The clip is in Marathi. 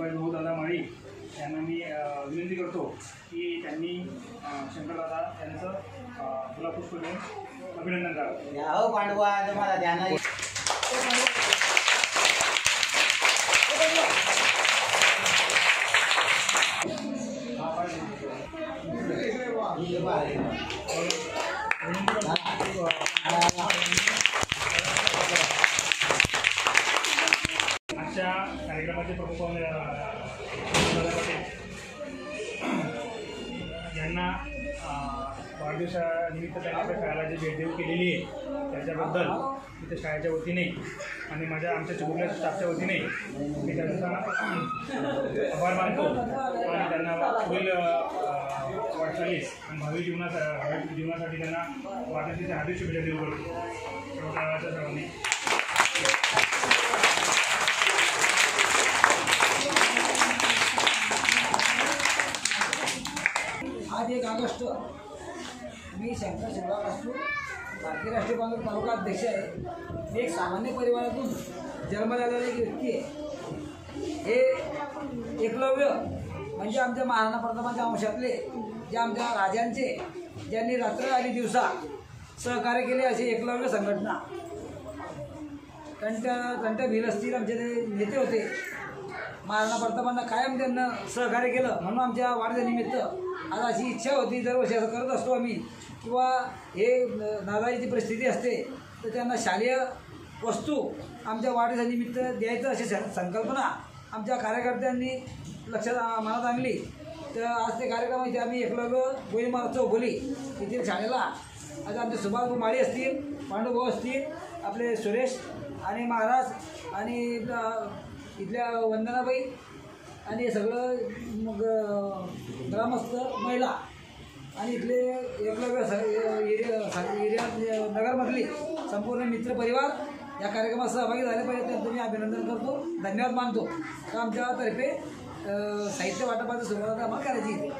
सुभाष भाऊ दादा माळी यांना मी विनंती करतो की त्यांनी शंकरदादा यांचं फुलापुष्प देऊन अभिनंदन करावं। हो पांडवा तुम्हाला ध्यान आजच्या कार्यक्रमाचे प्रमुख पाहुणे यांना वाढदिवसानिमित्त त्यांनी आपल्या शाळेला जी भेट देऊ केलेली आहे त्याच्याबद्दल तिथे शाळेच्या वतीने आणि आमच्या चिमुकल्या स्टाफच्या वतीने मी त्यांचा आभार मानतो आणि त्यांना पुढील वाटचालीस आणि भावी जीवनासाठी त्यांना वाढदिवसाची हार्दिक शुभेच्छा देऊ करतो सर्वांनी। आज 1 ऑगस्ट मी शंकर शिवराम वास्तू भारतीय राष्ट्रीय काँग्रेस तालुका अध्यक्ष आहे। मी एक सामान्य परिवारातून जन्माला आलेली एक व्यक्ती आहे। हे एकलव्य म्हणजे आमच्या महाराणा प्रतापांच्या वंशातले जे आमच्या राजांचे ज्यांनी रात्र आणि दिवसा सहकार्य केले असे एकलव्य संघटना कंठ भील असतील आमचे ते नेते होते। महाराणा प्रतापांना कायम त्यांना सहकार्य केलं म्हणून आमच्या वाढदिवसानिमित्त आज अशी इच्छा होती, दरवर्षी असं करत असतो आम्ही, किंवा हे नादारीची परिस्थिती असते तर त्यांना शालेय वस्तू आमच्या वाढदिवसानिमित्त द्यायचं अशी संकल्पना आमच्या कार्यकर्त्यांनी मनात आणली। तर आज ते कार्यक्रमाचे आम्ही एकलव्य गोळीमार चौगोली येथील शाळेला आज आमचे सुभाष माळी असतील, पांडुभाऊ असतील, आपले सुरेश आणि महाराज आणि इथल्या वंदनाबाई आणि सगळं मग ग्रामस्थ महिला आणि इथले एकलव्य एरिया नगरमधली संपूर्ण मित्र परिवार या कार्यक्रमात सहभागी झाले पाहिजे त्यांचं मी अभिनंदन करतो, धन्यवाद मानतो। तर आमच्यातर्फे साहित्य वाटपाचं सुरुवात आम्हाला करायची।